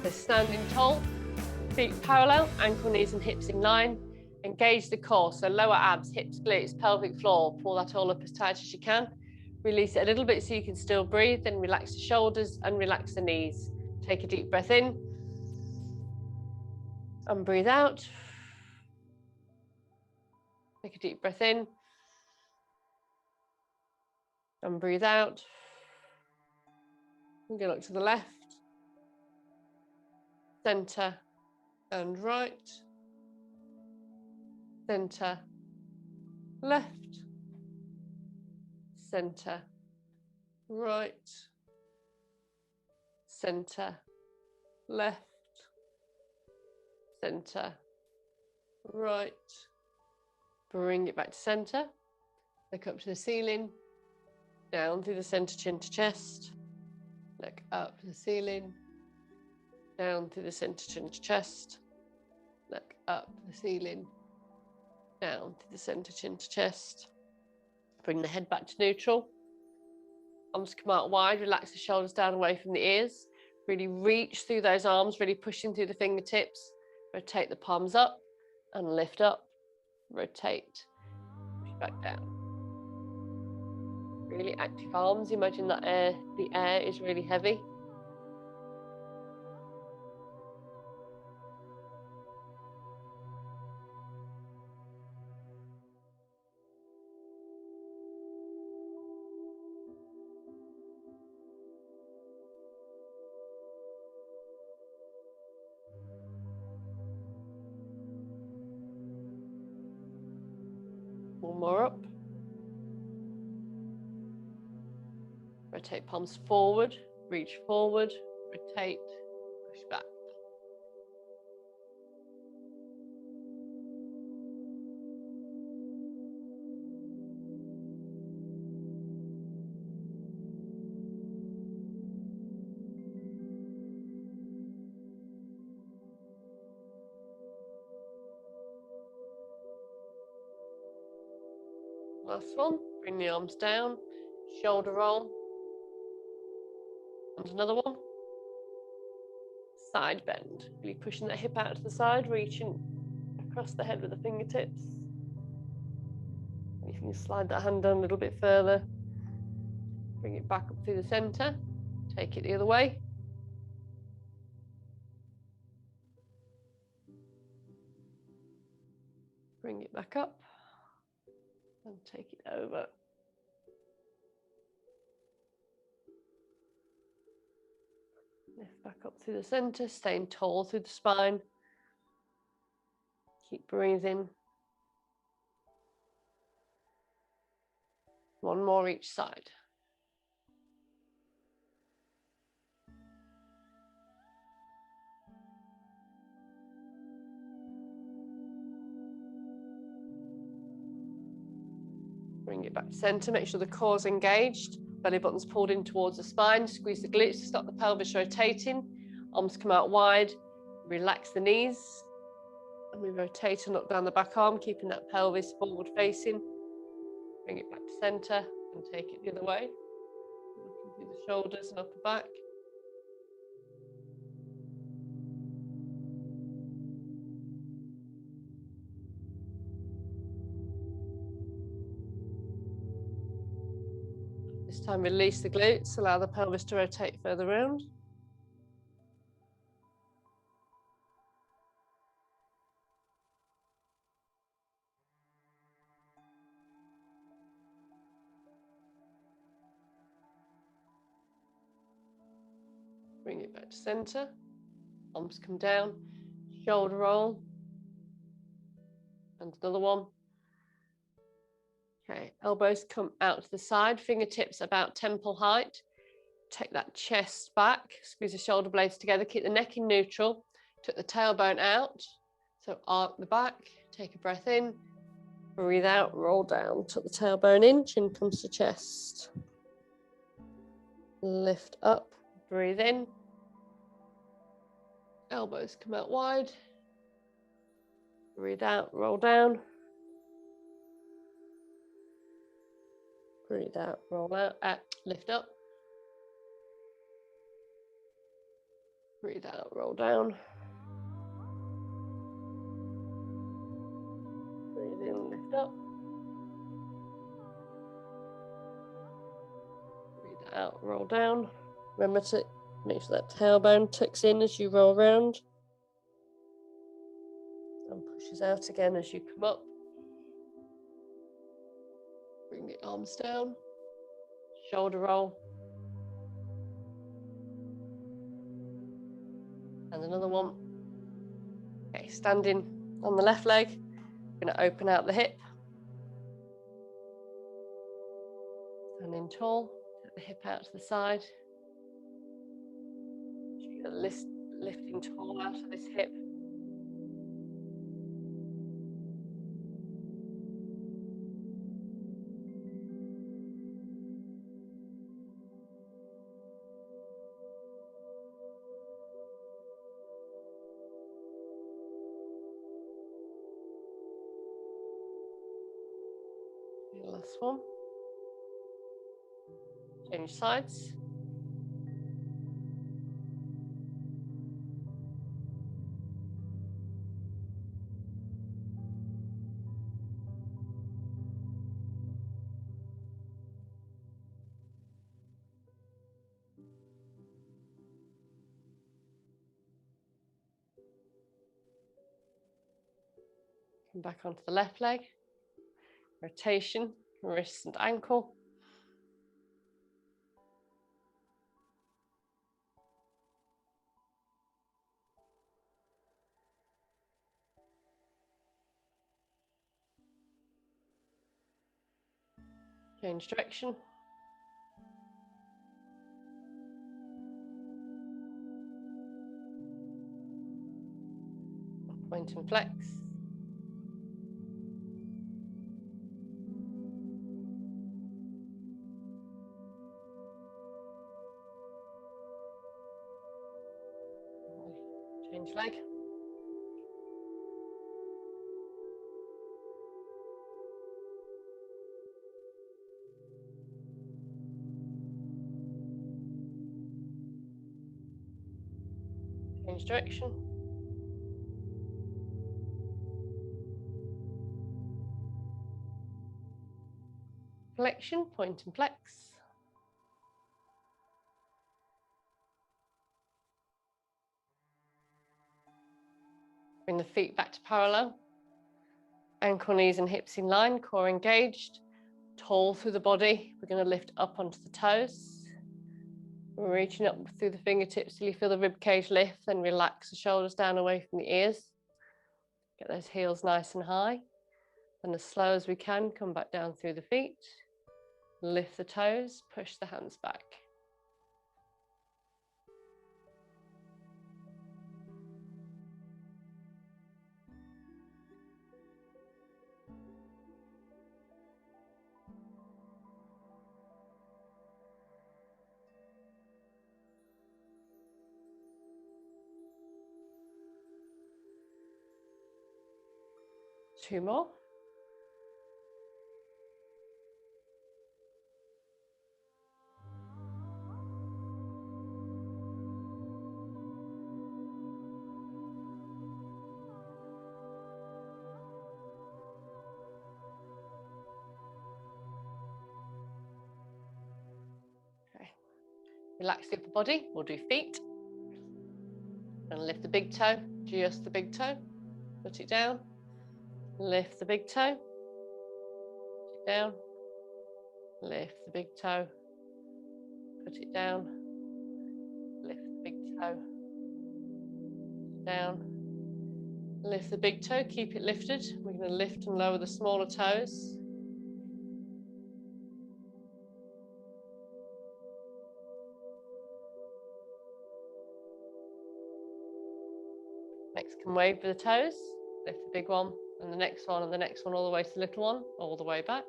So standing tall, feet parallel, ankle, knees and hips in line. Engage the core, so lower abs, hips, glutes, pelvic floor. Pull that all up as tight as you can. Release it a little bit so you can still breathe. Then relax the shoulders and relax the knees. Take a deep breath in. And breathe out. Take a deep breath in. And breathe out. I'm going to look to the left, center and right, center, left, center, right, center, left, center, right. Bring it back to center. Look up to the ceiling, down through the center, chin to chest. Look up to the ceiling, down through the center, chin to chest. Look up the ceiling, down to the center, chin to chest. Bring the head back to neutral. Arms come out wide, relax the shoulders down away from the ears. Really reach through those arms, really pushing through the fingertips. Rotate the palms up and lift up. Rotate, push back down. Really active arms. Imagine that the air is really heavy. One more up. Rotate palms forward, reach forward, rotate, push back. Last one, bring the arms down, shoulder roll, and another one. Side bend, really pushing that hip out to the side, reaching across the head with the fingertips. You can slide that hand down a little bit further. Bring it back up through the center, take it the other way. Bring it back up and take it over. Lift back up through the center, staying tall through the spine. Keep breathing. One more each side. Bring it back to center, make sure the core's engaged. Belly button's pulled in towards the spine. Squeeze the glutes to stop the pelvis rotating. Arms come out wide. Relax the knees. And we rotate and look down the back arm, keeping that pelvis forward facing. Bring it back to center and take it the other way. Looking through the shoulders and upper back. This time release the glutes, allow the pelvis to rotate further around. Bring it back to center. Arms come down, shoulder roll. And another one. Okay, elbows come out to the side, fingertips about temple height. Take that chest back, squeeze the shoulder blades together, keep the neck in neutral. Tuck the tailbone out, so arc the back, take a breath in, breathe out, roll down, tuck the tailbone in, chin comes to chest. Lift up, breathe in. Elbows come out wide. Breathe out, roll down. Breathe out, roll out, lift up. Breathe out, roll down. Breathe in, lift up. Breathe out, roll down. Remember to make sure that tailbone tucks in as you roll around. And pushes out again as you come up. Bring the arms down. Shoulder roll. And another one. Okay, standing on the left leg. Going to open out the hip. Standing tall. Take the hip out to the side. Lifting tall out of this hip. Last one. Change sides. Come back onto the left leg. Rotation, wrist and ankle. Change direction. Point and flex. Change leg. Change direction. Flexion, point and flex. Bring the feet back to parallel. Ankle, knees and hips in line, core engaged. Tall through the body. We're going to lift up onto the toes. We're reaching up through the fingertips till you feel the rib cage lift, then relax the shoulders down away from the ears. Get those heels nice and high. And as slow as we can, come back down through the feet. Lift the toes, push the hands back. Two more. Okay. Relax the upper body. We'll do feet. And lift the big toe, just the big toe. Put it down. Lift the big toe. Put it down. Lift the big toe. Put it down. Lift the big toe. Down. Lift the big toe, keep it lifted. We're going to lift and lower the smaller toes. Next, can wave for the toes. Lift the big one, and the next one, and the next one, all the way to the little one, all the way back.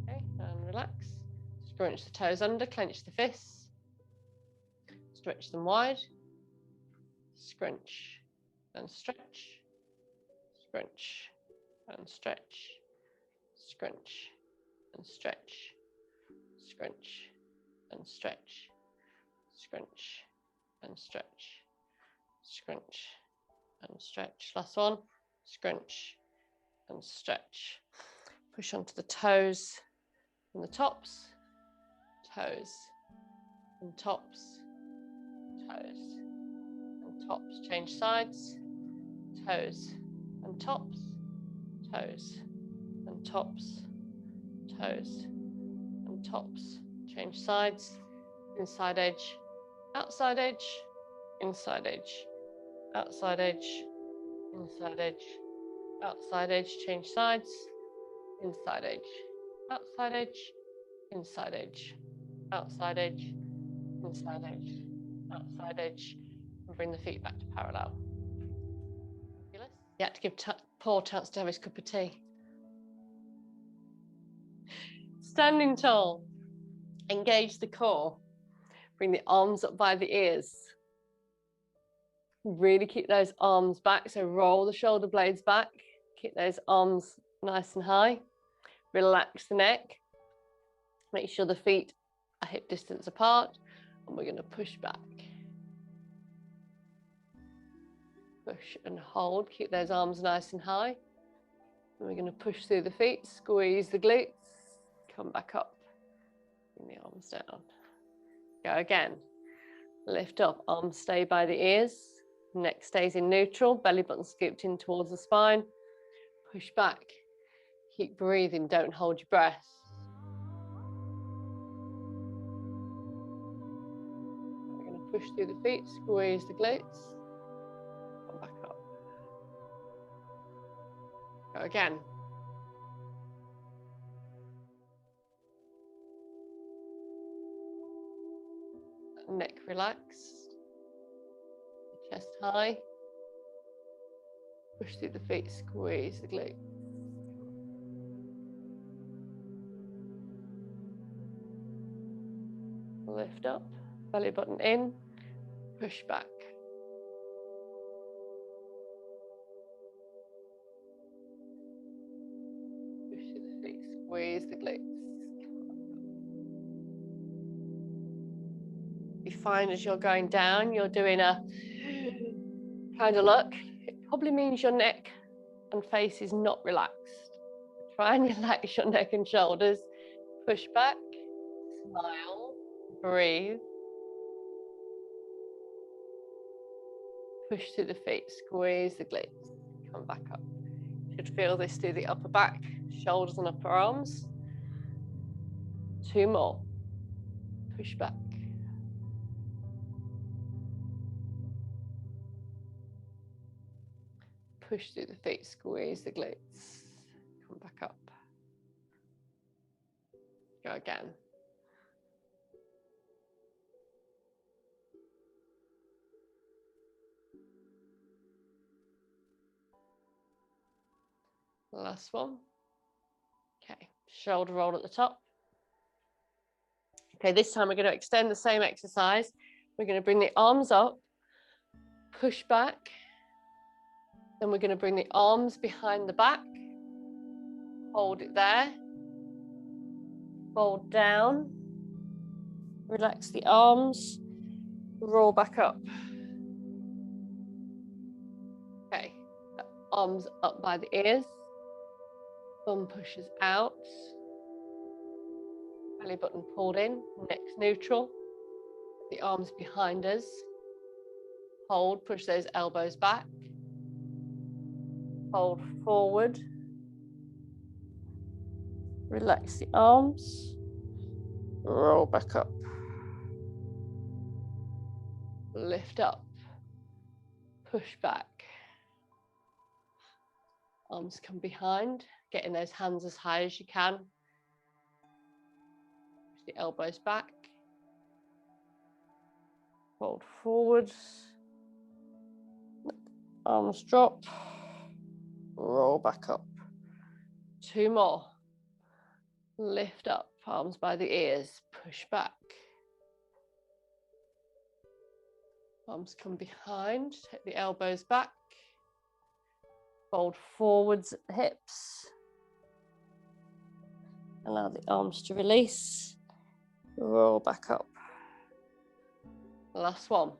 Okay, and relax. Scrunch the toes under, clench the fists. Stretch them wide. Scrunch and stretch. Scrunch and stretch. Scrunch and stretch. Scrunch and stretch. Scrunch and stretch. Scrunch and stretch. Last one. Scrunch and stretch. Push onto the toes and the tops. Toes and tops. Toes and tops. Change sides. Toes and tops. Toes and tops. Toes and tops. Change sides. Inside edge. Outside edge. Inside edge. Outside edge. Inside edge. Outside edge. Change sides. Inside edge. Outside edge. Inside edge. Outside edge. Inside edge. Outside edge. And bring the feet back to parallel. You have to give Paul a chance to have his cup of tea. Standing tall. Engage the core. Bring the arms up by the ears. Really keep those arms back. So roll the shoulder blades back. Keep those arms nice and high. Relax the neck. Make sure the feet are hip distance apart. And we're going to push back. Push and hold. Keep those arms nice and high. And we're going to push through the feet. Squeeze the glutes. Come back up. Bring the arms down. Go again. Lift up. Arms stay by the ears. Neck stays in neutral. Belly button scooped in towards the spine. Push back. Keep breathing. Don't hold your breath. We're going to push through the feet. Squeeze the glutes. Come back up. Go again. Neck relaxed. Chest high. Push through the feet. Squeeze the glutes. Lift up. Belly button in. Push back. Push through the feet. Squeeze the glutes. You find as you're going down, you're doing a kind of look. It probably means your neck and face is not relaxed. Try and relax your neck and shoulders. Push back. Smile. Breathe. Push through the feet. Squeeze the glutes. Come back up. You should feel this through the upper back, shoulders and upper arms. 2 more. Push back. Push through the feet, squeeze the glutes. Come back up. Go again. Last one. Okay, shoulder roll at the top. Okay, this time we're going to extend the same exercise. We're going to bring the arms up, push back. Then we're going to bring the arms behind the back. Hold it there. Fold down. Relax the arms. Roll back up. Okay, the arms up by the ears. Bum pushes out. Belly button pulled in. Neck's neutral. The arms behind us. Hold, push those elbows back. Fold forward. Relax the arms. Roll back up. Lift up. Push back. Arms come behind. Getting those hands as high as you can. Push the elbows back. Fold forward. Arms drop. Roll back up. 2 more. Lift up, arms by the ears, push back. Arms come behind, take the elbows back. Fold forwards at the hips. Allow the arms to release. Roll back up. Last one.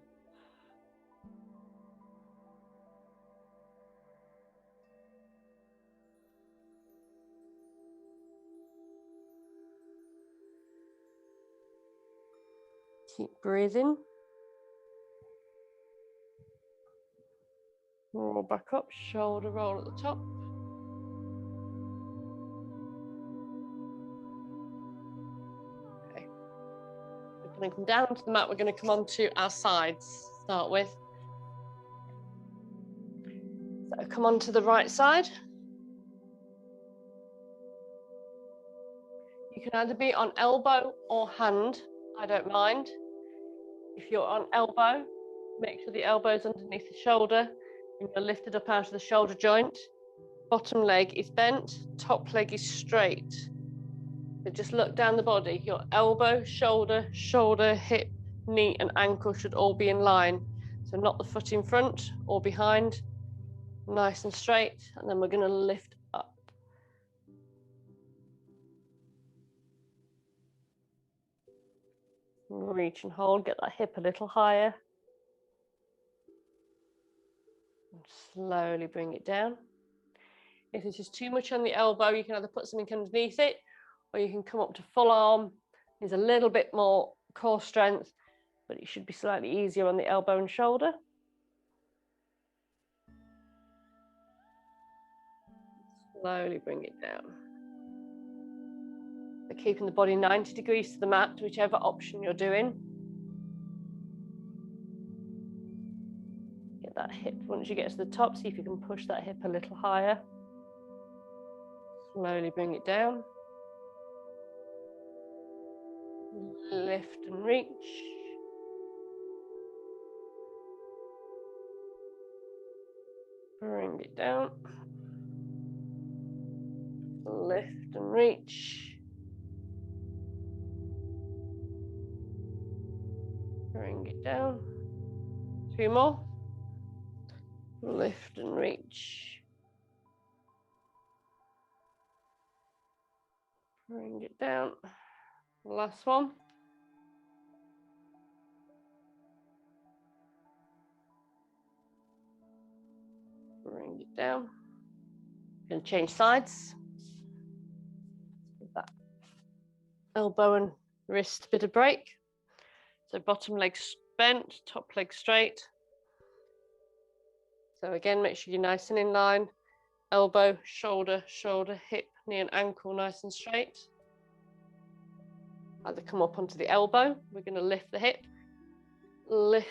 Keep breathing. Roll back up, shoulder roll at the top. Okay. We're going to come down to the mat. We're going to come on to our sides to start with. So come on to the right side. You can either be on elbow or hand. I don't mind. If you're on elbow, make sure the elbow's underneath the shoulder and you're lifted up out of the shoulder joint. Bottom leg is bent, top leg is straight. So just look down the body. Your elbow, shoulder, shoulder, hip, knee and ankle should all be in line. So not the foot in front or behind. Nice and straight. And then we're going to lift up. Reach and hold, get that hip a little higher. And slowly bring it down. If this is too much on the elbow, you can either put something underneath it, or you can come up to full arm. There's a little bit more core strength, but it should be slightly easier on the elbow and shoulder. Slowly bring it down. So keeping the body 90 degrees to the mat, whichever option you're doing. Get that hip, once you get to the top, see if you can push that hip a little higher. Slowly bring it down. Lift and reach. Bring it down. Lift and reach. Bring it down. 2 more. Lift and reach. Bring it down. Last one. Bring it down. Going to change sides. Give that elbow and wrist bit of break. So bottom leg bent, top leg straight. So again, make sure you're nice and in line. Elbow, shoulder, shoulder, hip, knee and ankle nice and straight. Either come up onto the elbow. We're going to lift the hip. Lift.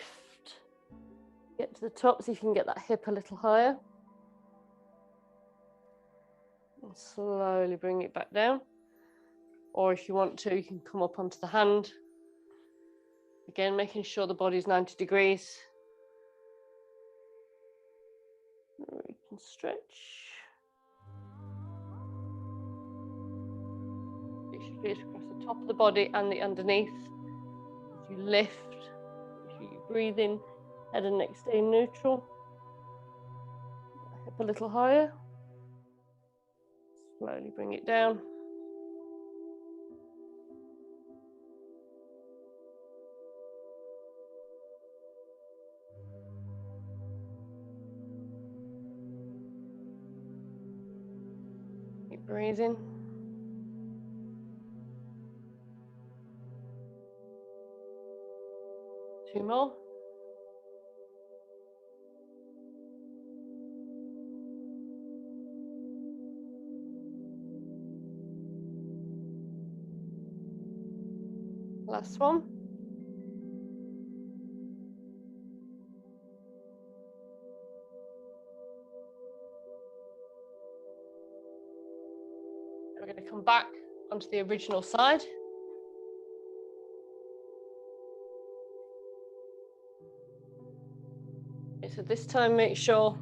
Get to the top, see if you can get that hip a little higher. And slowly bring it back down. Or if you want to, you can come up onto the hand. Again, making sure the body's 90 degrees. We can stretch. It should be across the top of the body and the underneath. As you lift, make sure you breathe in, head and neck stay neutral. Hip a little higher. Slowly bring it down. Keep breathing. Two more. Last one. We're going to come back onto the original side. Okay, so this time make sure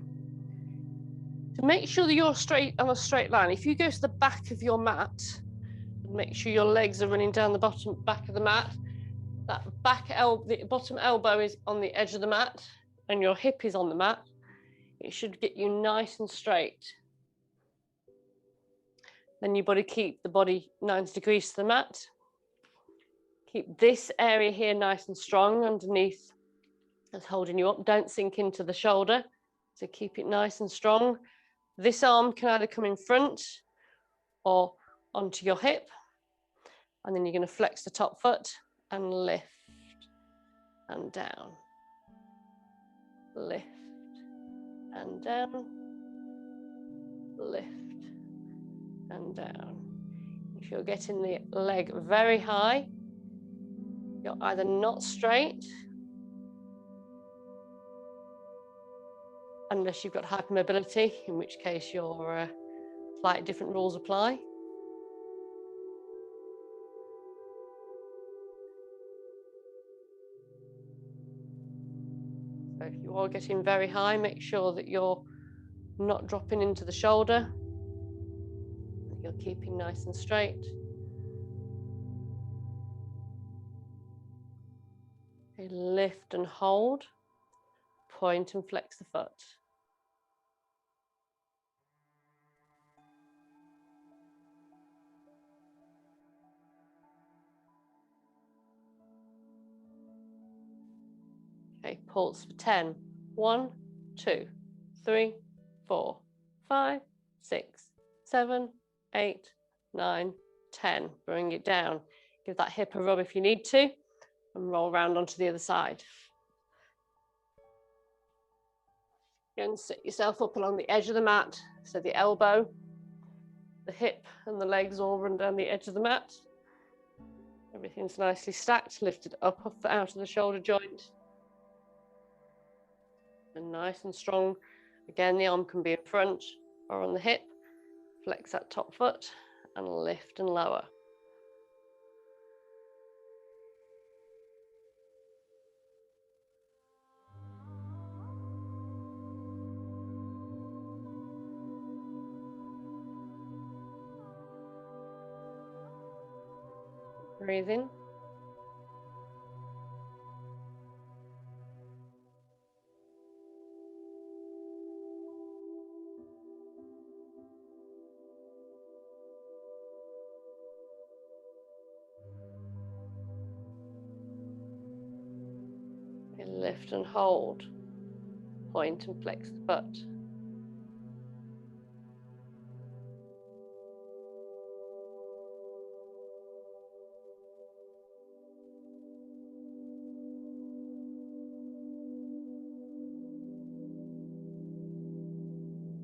that you're straight on a straight line. If you go to the back of your mat, make sure your legs are running down the back of the mat. That the bottom elbow is on the edge of the mat and your hip is on the mat. It should get you nice and straight. Then your body, keep the body 90 degrees to the mat. Keep this area here nice and strong underneath that's holding you up. Don't sink into the shoulder. So keep it nice and strong. This arm can either come in front or onto your hip. And then you're going to flex the top foot and lift and down. Lift and down. Lift and down. If you're getting the leg very high, you're either not straight, unless you've got hypermobility, in which case your slightly different rules apply. So if you are getting very high, make sure that you're not dropping into the shoulder, that you're keeping nice and straight. Okay, lift and hold, point and flex the foot. Okay, pulse for 10. 1, 2, 3, 4, 5, 6, 7, 8, 9, 10. Bring it down. Give that hip a rub if you need to, and roll around onto the other side. Again, sit yourself up along the edge of the mat, so the elbow, the hip, and the legs all run down the edge of the mat. Everything's nicely stacked, lifted up off the out of the shoulder joint. And nice and strong. Again, the arm can be in front or on the hip. Flex that top foot and lift and lower. Breathe in. Lift and hold. Point and flex the foot.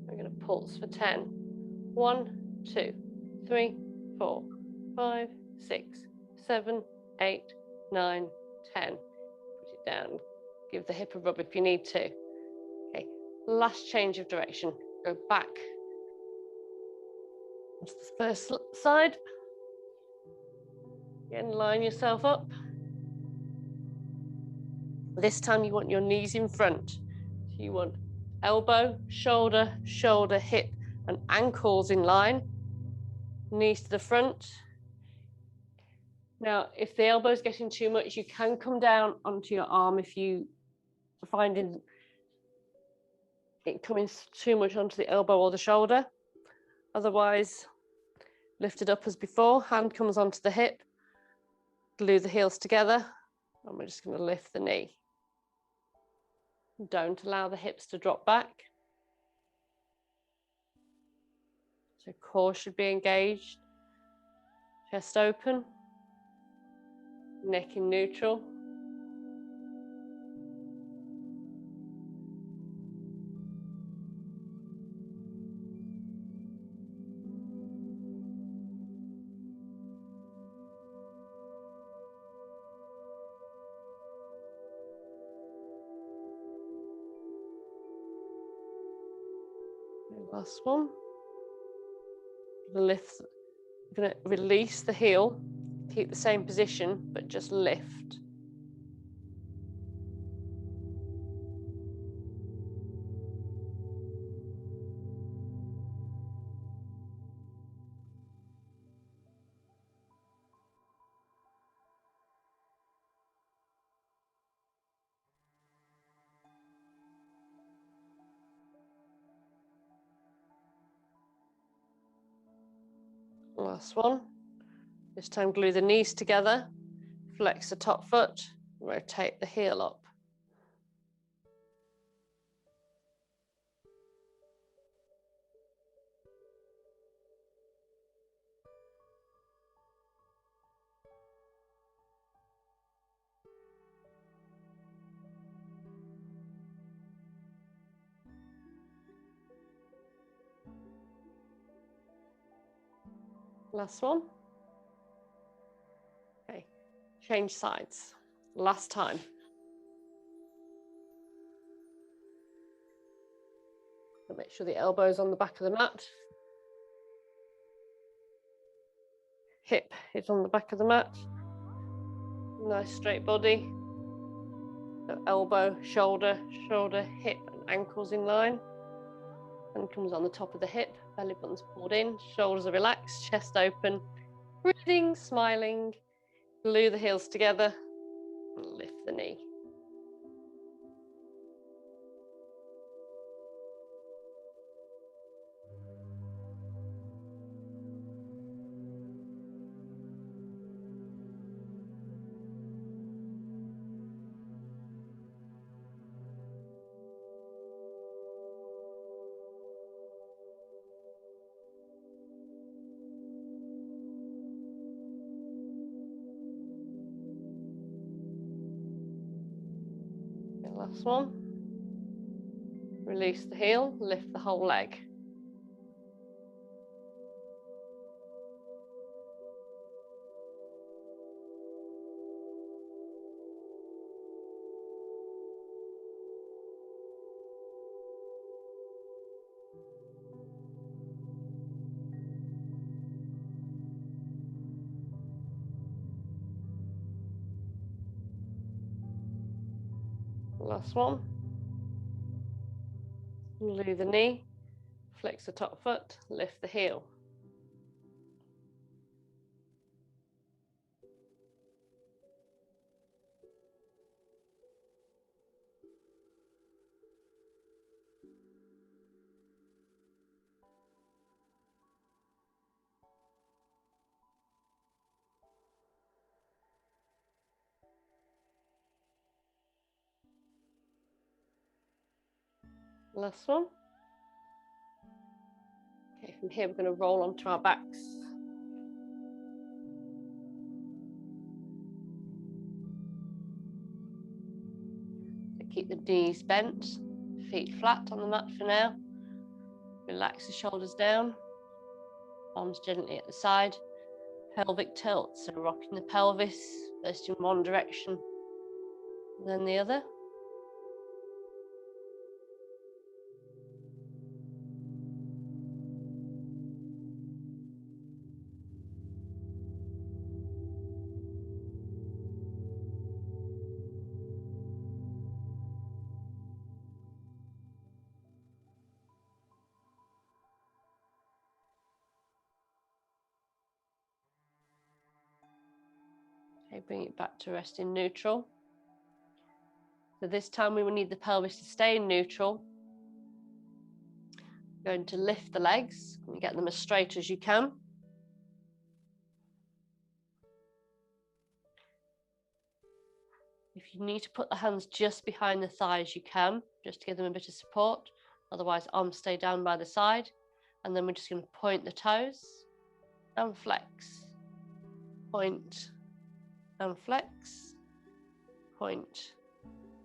We're going to pulse for 10. 1, 2, 3, 4, 5, 6, 7, 8, 9, 10. Put it down. Give the hip a rub if you need to. Okay, last change of direction. Go back onto the first side. Again, line yourself up. This time you want your knees in front. So you want elbow, shoulder, shoulder, hip, and ankles in line. Knees to the front. Now, if the elbow is getting too much, you can come down onto your arm if you are finding it coming too much onto the elbow or the shoulder. Otherwise, lift it up as before. Hand comes onto the hip. Glue the heels together. And we're just going to lift the knee. Don't allow the hips to drop back. So core should be engaged. Chest open. Neck in neutral. Last one. Lift. We're going to release the heel. Keep the same position, but just lift. Last one. This time glue the knees together, flex the top foot, rotate the heel up. Last one. Okay, change sides. Last time. So make sure the elbow's on the back of the mat. Hip is on the back of the mat. Nice straight body. So elbow, shoulder, shoulder, hip and ankles in line. Hand comes on the top of the hip, belly button's pulled in, shoulders are relaxed, chest open, breathing, smiling. Glue the heels together and lift the knee. Last one. Release the heel, lift the whole leg. Last one. Glue the knee, flex the top foot, lift the heel. Last one. Okay, from here we're going to roll onto our backs. So keep the knees bent, feet flat on the mat for now. Relax the shoulders down, arms gently at the side. Pelvic tilt, so rocking the pelvis first in one direction, then the other. Okay, bring it back to rest in neutral. So this time we will need the pelvis to stay in neutral. Going to lift the legs and get them as straight as you can. If you need to put the hands just behind the thighs, you can, just to give them a bit of support. Otherwise, arms stay down by the side. And then we're just going to point the toes and flex. Point and flex. Point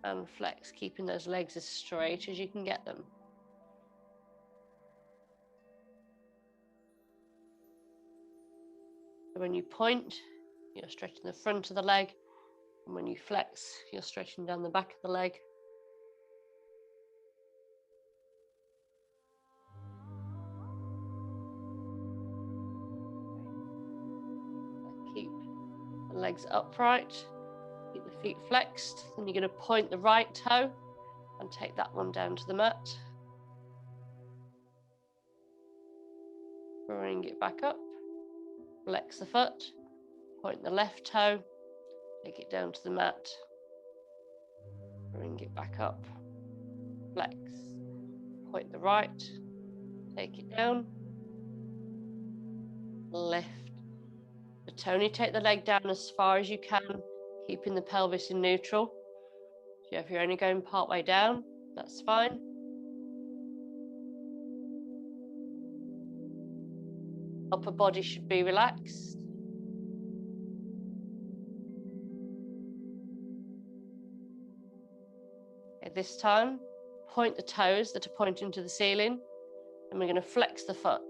and flex, keeping those legs as straight as you can get them. So when you point, you're stretching the front of the leg, and when you flex, you're stretching down the back of the leg. Keep the legs upright, keep the feet flexed. Then you're going to point the right toe and take that one down to the mat. Bring it back up, flex the foot, point the left toe, take it down to the mat, bring it back up, flex, point the right, take it down, lift. But only take the leg down as far as you can, keeping the pelvis in neutral. So if you're only going part way down, that's fine. Upper body should be relaxed. Okay, this time, point the toes that are pointing to the ceiling, and we're going to flex the foot.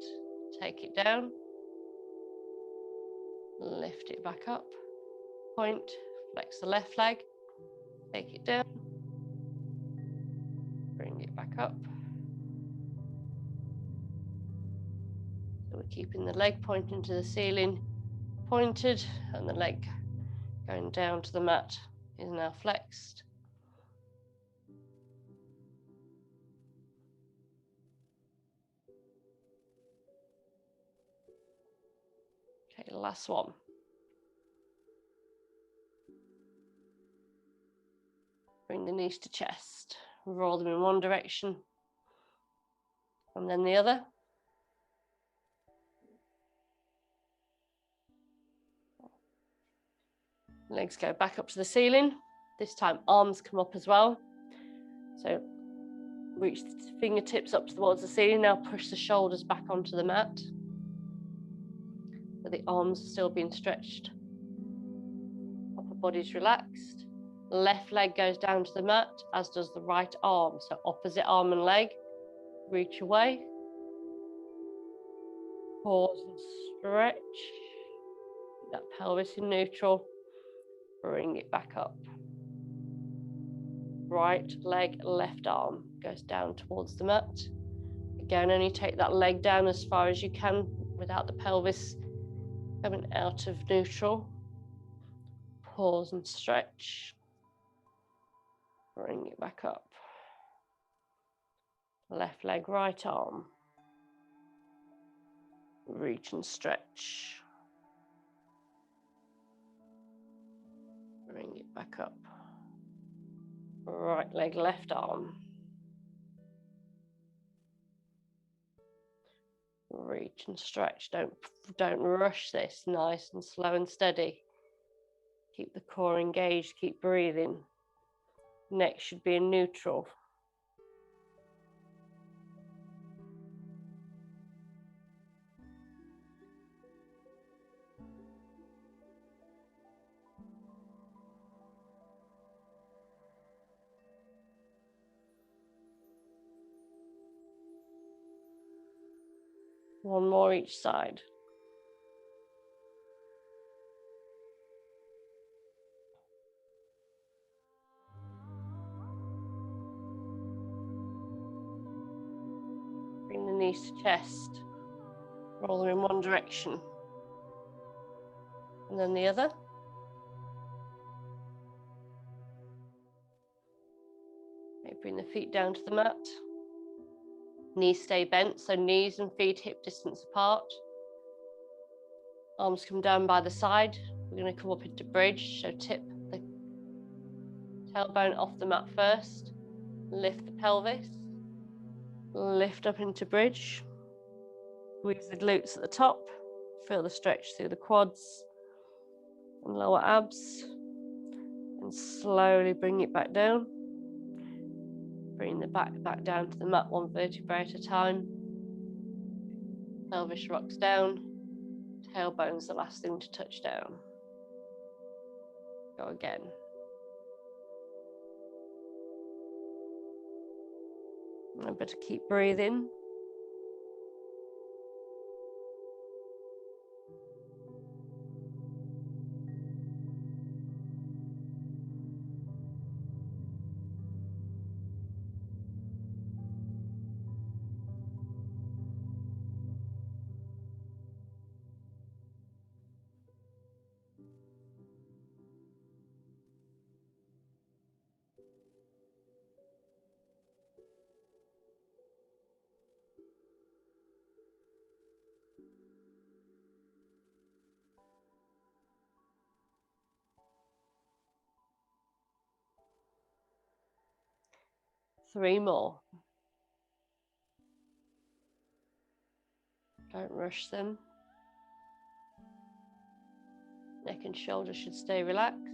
Take it down, lift it back up, point, flex the left leg, take it down, bring it back up. So we're keeping the leg pointing to the ceiling, pointed, and the leg going down to the mat is now flexed. Okay, last one. Bring the knees to chest, roll them in one direction and then the other. Legs go back up to the ceiling. This time arms come up as well. So reach the fingertips up towards the ceiling. Now push the shoulders back onto the mat. So the arms are still being stretched. Upper body's relaxed. Left leg goes down to the mat, as does the right arm. So opposite arm and leg. Reach away. Pause and stretch. Keep that pelvis in neutral. Bring it back up. Right leg, left arm goes down towards the mat. Again, only take that leg down as far as you can without the pelvis coming out of neutral. Pause and stretch. Bring it back up. Left leg, right arm. Reach and stretch. Bring it back up. Right leg, left arm. Reach and stretch. Don't rush this. Nice and slow and steady. Keep the core engaged. Keep breathing. Neck should be in neutral. One more each side. Bring the knees to chest. Roll them in one direction. And then the other. Okay, bring the feet down to the mat. Knees stay bent, so knees and feet hip distance apart. Arms come down by the side. We're going to come up into bridge, so tip the tailbone off the mat first. Lift the pelvis. Lift up into bridge. Squeeze the glutes at the top. Feel the stretch through the quads and lower abs. And slowly bring it back down. Bring the back down to the mat, one vertebra at a time. Pelvis rocks down. Tailbone's the last thing to touch down. Go again. Remember to keep breathing. Three more. Don't rush them. Neck and shoulders should stay relaxed.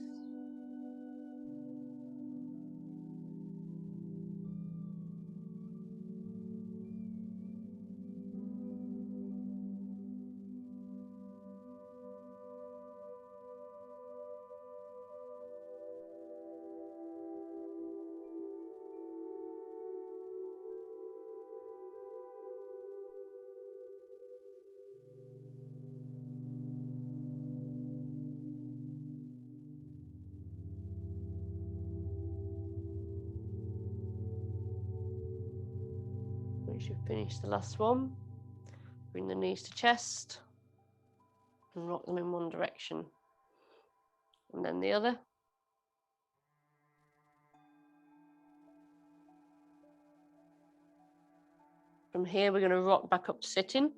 Once you've finished the last one, bring the knees to chest and rock them in one direction and then the other. From here, we're going to rock back up to sitting.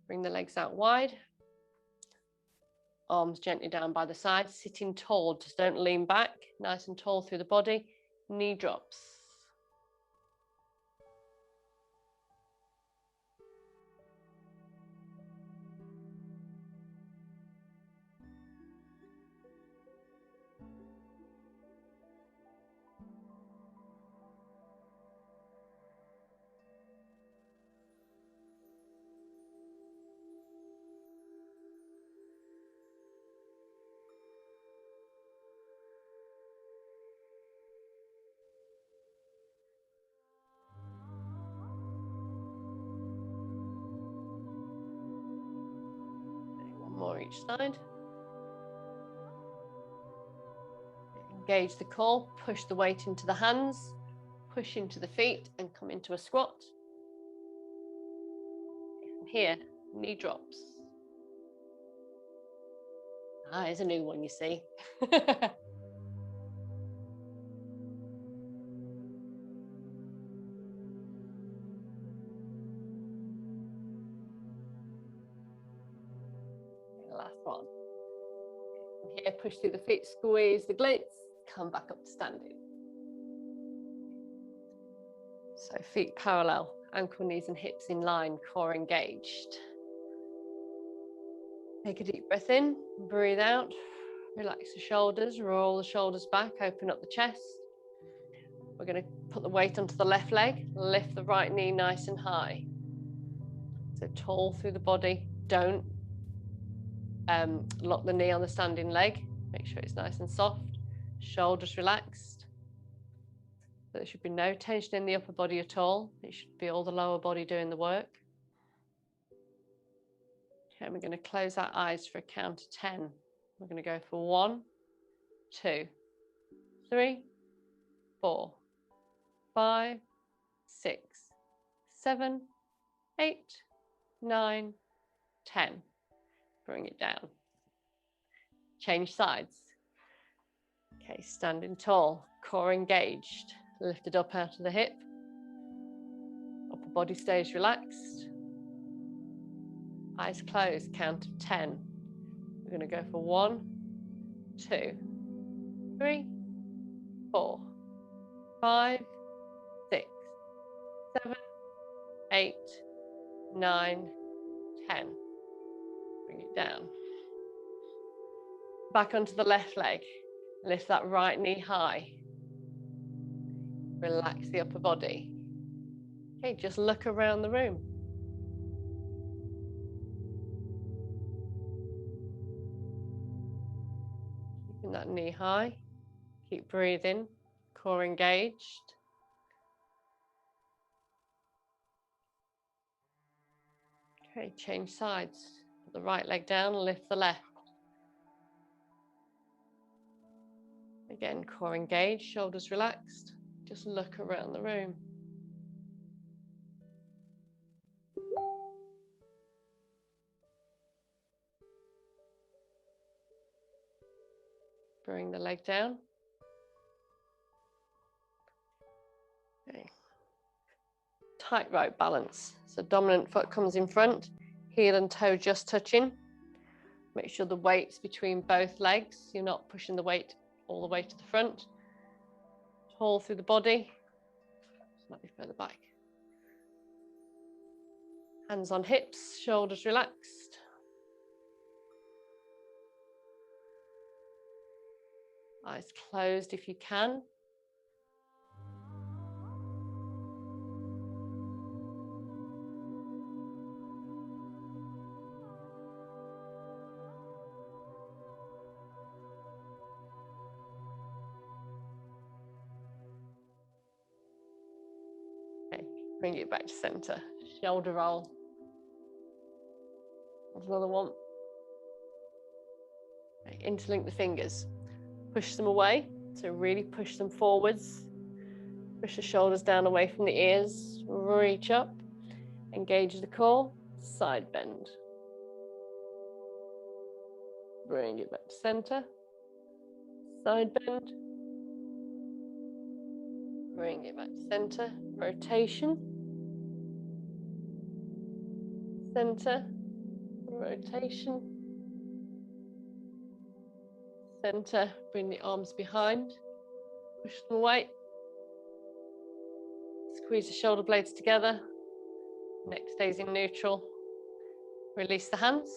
Bring the legs out wide. Arms gently down by the side, sitting tall, just don't lean back, nice and tall through the body, knee drops. More each side. Engage the core, push the weight into the hands, push into the feet and come into a squat. From here, knee drops. Ah, here's a new one, you see. Last one. From here, push through the feet, squeeze the glutes, come back up to standing. So feet parallel, ankle, knees and hips in line, core engaged. Take a deep breath in, breathe out, relax the shoulders, roll the shoulders back, open up the chest. We're going to put the weight onto the left leg, lift the right knee nice and high. So tall through the body, don't lock the knee on the standing leg, make sure it's nice and soft, shoulders relaxed. There should be no tension in the upper body at all, it should be all the lower body doing the work. Okay, we're going to close our eyes for a count of 10. We're going to go for 1, 2, 3, 4, 5, 6, 7, 8, 9, 10. Bring it down. Change sides. Okay, standing tall, core engaged, lifted up out of the hip. Upper body stays relaxed. Eyes closed, count of 10. We're going to go for 1, 2, 3, 4, 5, 6, 7, 8, 9, 10. Bring it down. Back onto the left leg. Lift that right knee high. Relax the upper body. Okay, just look around the room. Keeping that knee high. Keep breathing. Core engaged. Okay, change sides. Put the right leg down, lift the left. Again, core engaged, shoulders relaxed. Just look around the room. Bring the leg down. Okay. Tightrope balance. So dominant foot comes in front, heel and toe just touching. Make sure the weight's between both legs. You're not pushing the weight all the way to the front. Tall through the body. Slightly further back. Hands on hips, shoulders relaxed. Eyes closed if you can. Okay, bring it back to center. Shoulder roll. There's another one. Okay, interlink the fingers. Push them away. So really push them forwards. Push the shoulders down away from the ears. Reach up. Engage the core. Side bend. Bring it back to center. Side bend. Bring it back to center. Rotation. Center. Rotation. Center. Bring the arms behind. Push them away. Squeeze the shoulder blades together. Neck stays in neutral. Release the hands.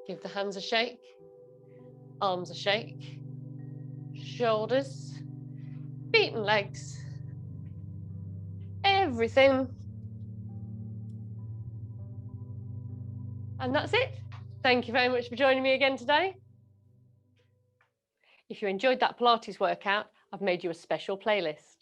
Give the hands a shake. Arms a shake. Shoulders. Feet and legs. Everything. And that's it. Thank you very much for joining me again today. If you enjoyed that Pilates workout, I've made you a special playlist.